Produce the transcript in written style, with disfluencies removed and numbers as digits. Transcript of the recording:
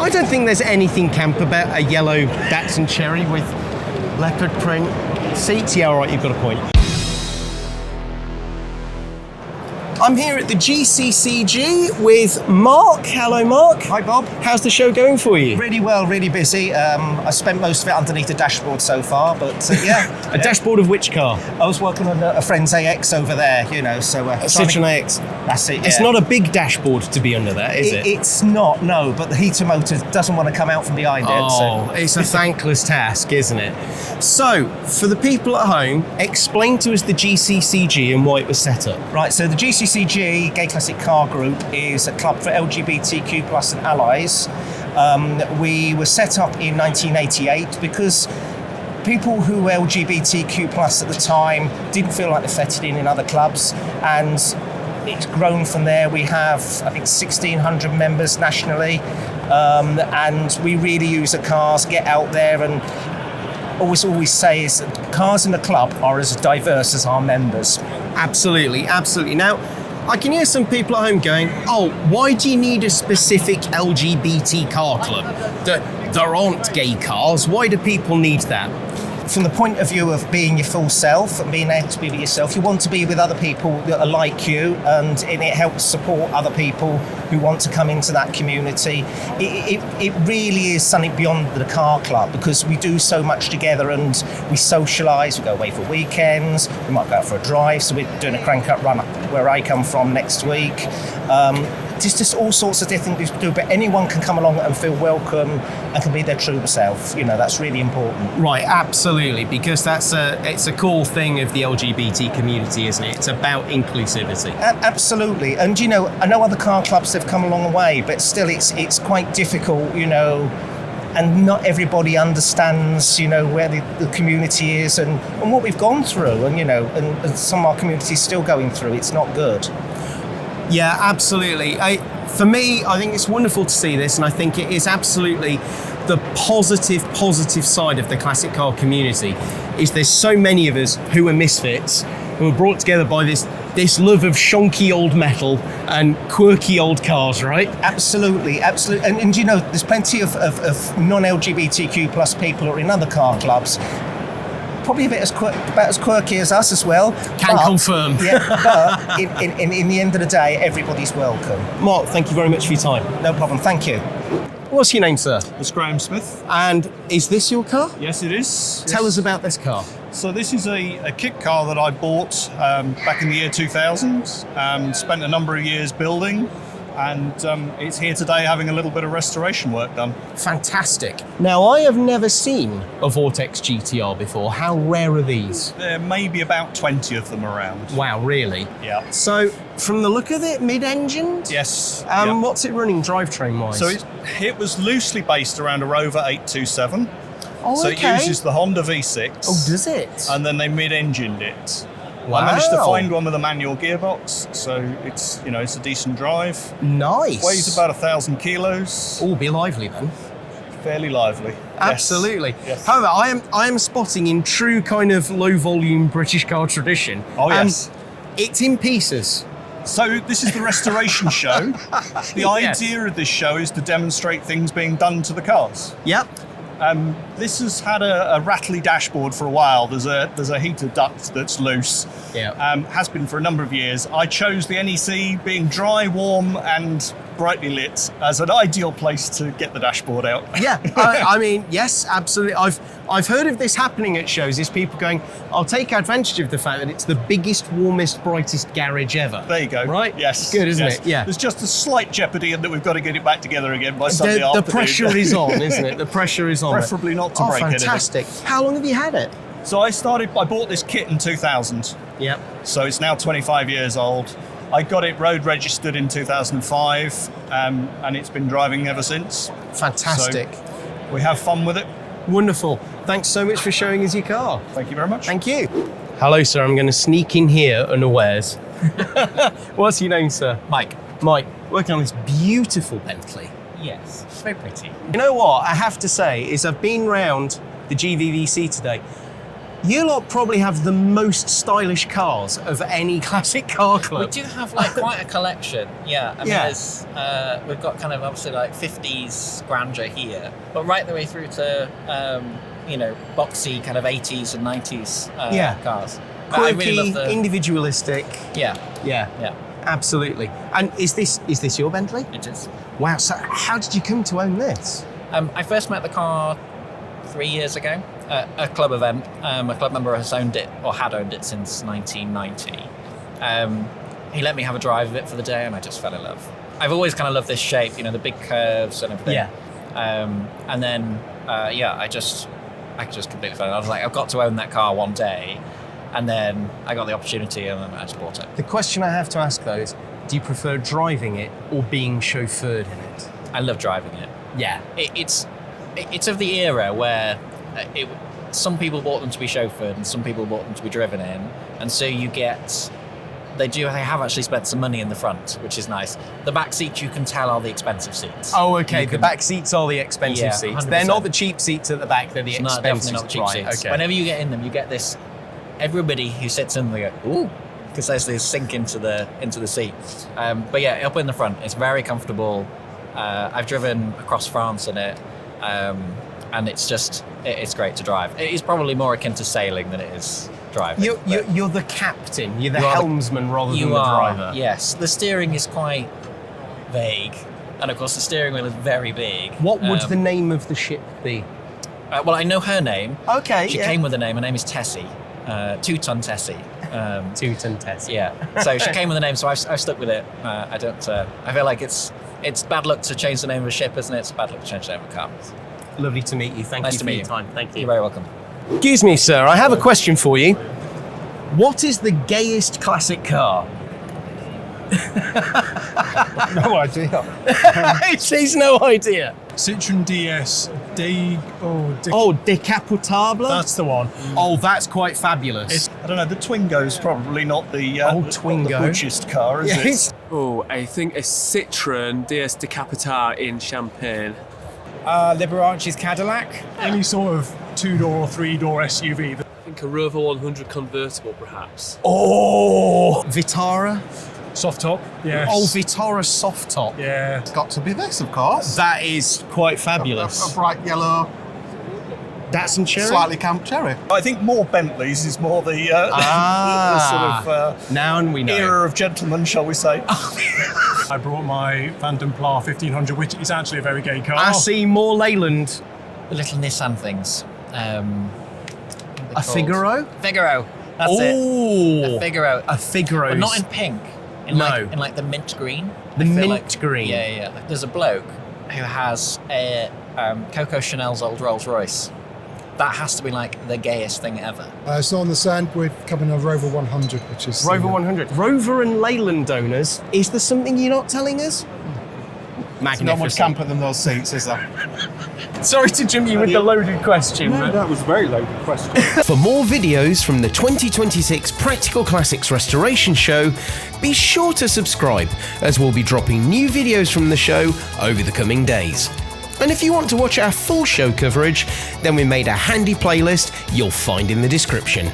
I don't think there's anything camp about a yellow Datsun Cherry with leopard print seats. Yeah, all right, you've got a point. I'm here at the GCCG with Mark. Hello, Mark. Hi, Bob. How's the show going for you? Really well, really busy. I spent most of it underneath the dashboard so far, but yeah. A dashboard of which car? I was working on a friend's AX over there, you know, so... A Citroen AX? That's it, yeah. It's not a big dashboard to be under that, is it? It's not, no, but the heater motor doesn't want to come out from behind it. So. It's a thankless task, isn't it? So, for the people at home, explain to us the GCCG and why it was set up. Right, so the GCCG, Gayest Classic Car Group, is a club for LGBTQ plus and allies. We were set up in 1988 because people who were LGBTQ plus at the time didn't feel like they fitted in other clubs, and it's grown from there. We have, I think, 1,600 members nationally, and we really use the cars, get out there, and always say is that cars in the club are as diverse as our members. Absolutely, absolutely. Now, I can hear some people at home going, oh, why do you need a specific LGBT car club? There aren't gay cars. Why do people need that? From the point of view of being your full self and being able to be yourself, you want to be with other people that are like you, and it helps support other people who want to come into that community. It really is something beyond the car club, because we do so much together and we socialise, we go away for weekends, we might go out for a drive, so we're doing a crank-up run up where I come from next week. Just all sorts of different things to do, but anyone can come along and feel welcome and can be their true self. You know, that's really important. Right, absolutely, because it's a cool thing of the LGBT community, isn't it? It's about inclusivity. Absolutely, and you know, I know other car clubs have come a long way, but still, it's quite difficult, you know. And not everybody understands, you know, where the community is and what we've gone through, and you know, and some of our community is still going through. It's not good. Yeah, absolutely. For me, I think it's wonderful to see this, and I think it is absolutely the positive side of the classic car community. Is there's so many of us who are misfits, who are brought together by this love of shonky old metal and quirky old cars, right? Absolutely. And you know, there's plenty of non-LGBTQ plus people who are in other car clubs, probably about as quirky as us as well. Can confirm. Yeah, but in the end of the day, everybody's welcome. Mark, thank you very much for your time. No problem, thank you. What's your name, sir? It's Graham Smith. And is this your car? Yes, it is. Tell us about this car. So this is a kit car that I bought back in the year 2000. Spent a number of years building, and it's here today having a little bit of restoration work done. Fantastic. Now, I have never seen a Vortex GTR before. How rare are these? There may be about 20 of them around. Wow, really? Yeah. So, from the look of it, mid-engined? Yes. What's it running drivetrain-wise? So it was loosely based around a Rover 827. Oh, so okay. it uses the Honda V6. Oh, does it? And then they mid-engined it. Wow. I managed to find one with a manual gearbox, so it's a decent drive. Nice. Weighs about 1,000 kilos. Oh, be lively then. Fairly lively. Absolutely. Yes. However, I am spotting in true kind of low volume British car tradition. Oh yes. It's in pieces. So this is the restoration show. The Yes. idea of this show is to demonstrate things being done to the cars. Yep. This has had a rattly dashboard for a while. There's a heater duct that's loose. Yeah. Has been for a number of years. I chose the NEC, being dry, warm, and brightly lit, as an ideal place to get the dashboard out. Yeah. I mean, yes, absolutely. I've heard of this happening at shows. Is people going, I'll take advantage of the fact that it's the biggest, warmest, brightest garage ever. There you go. Right? Yes. Good, isn't yes. it? Yeah. There's just a slight jeopardy in that we've got to get it back together again by Sunday The afternoon. pressure is on, isn't it? The pressure is on. Preferably not to break anything. Fantastic. How long have you had it? So I bought this kit in 2000. Yep. So it's now 25 years old. I got it road registered in 2005, and it's been driving ever since. Fantastic. So we have fun with it. Wonderful. Thanks so much for showing us your car. Thank you very much. Thank you. Hello, sir. I'm going to sneak in here unawares. What's your name, sir? Mike. Mike. Working on this beautiful Bentley. Yes, very pretty. You know what I have to say is I've been round the GVVC today. You lot probably have the most stylish cars of any classic car We club. do have like quite a collection, yeah. I mean, Yeah. there's, we've got kind of obviously like 50s grandeur here, but right the way through to, you know, boxy kind of 80s and 90s cars. I really Quirky, love the, individualistic. yeah, Yeah, yeah, absolutely. And is this your Bentley? it is. Wow. So how did you come to own this? I first met the car 3 years ago at a club event. A club member has owned it, or had owned it since 1990. He let me have a drive of it for the day, and I just fell in love. I've always kind of loved this shape, you know, the big curves and everything. Yeah. And then, I just completely fell in love. I was like, I've got to own that car one day. And then I got the opportunity, and then I just bought it. The question I have to ask though is, do you prefer driving it or being chauffeured in it? I love driving it. Yeah. It's of the era where some people bought them to be chauffeured and some people bought them to be driven in, and so they have actually spent some money in the front, which is nice. The back seats you can tell are the expensive seats. Oh, okay. You The can- back seats are the expensive Yeah, seats. 100%. They're not the cheap seats at the back. They're the No, expensive definitely not the cheap right, seats. Okay. Whenever you get in them, you get this. Everybody who sits in them, they go, ooh, because there's this sink into the seat. But yeah, up in the front, it's very comfortable. I've driven across France in it, and it's great to drive. It is probably more akin to sailing than it is driving. You're the captain. You're the You are the- helmsman rather than You the are, driver. yes. The steering is quite vague, and of course the steering wheel is very big. What would the name of the ship be? Well, I know her name. Okay. She came with a name. Her name is Tessie. 2-ton Tessie. 2-ton test. Yeah. So she came with a name, so I've stuck with it. I don't. I feel like it's bad luck to change the name of a ship, isn't it? It's bad luck to change the name of a car. Lovely to meet you. Thank Nice you to for meet your you. time. Thank you. You're very welcome. Excuse me, sir. I have a question for you. What is the gayest classic car? No idea. She's no idea. Citroen DS. Oh, decapotable? That's the one. Oh, that's quite fabulous. I don't know, the Twingo's probably not the Twingo. the butchest car, is it? Oh, I think a Citroen DS Decapitar in Champagne. Liberace's Cadillac. Any sort of 2-door or 3-door SUV. I think a Rover 100 convertible, perhaps. Oh, Vitara. Soft top. Yes. Oh, Vitara soft top. Yeah. Got to be this, of course. That is quite fabulous. A bright yellow, Datsun Cherry. slightly camp cherry. I think more Bentleys is more the sort of now we know. era of gentlemen, shall we say. I brought my Phantom Pla 1500, which is actually a very gay car. I see more Leyland. The little Nissan things. A Figaro. Figaro. That's it. Oh, A Figaro. a Figaro. But not in pink. In like the mint green. The I feel mint green. Yeah. Like, there's a bloke who has a Coco Chanel's old Rolls Royce. That has to be like the gayest thing ever. So on the sand, we're coming a Rover 100, which is Rover 100. Rover and Leyland owners. Is there something you're not telling us? Not much camper than those seats, is there? Sorry to jump you with the loaded question. but- That was a very loaded question. For more videos from the 2026 Practical Classics Restoration Show, be sure to subscribe, as we'll be dropping new videos from the show over the coming days. And if you want to watch our full show coverage, then we made a handy playlist you'll find in the description.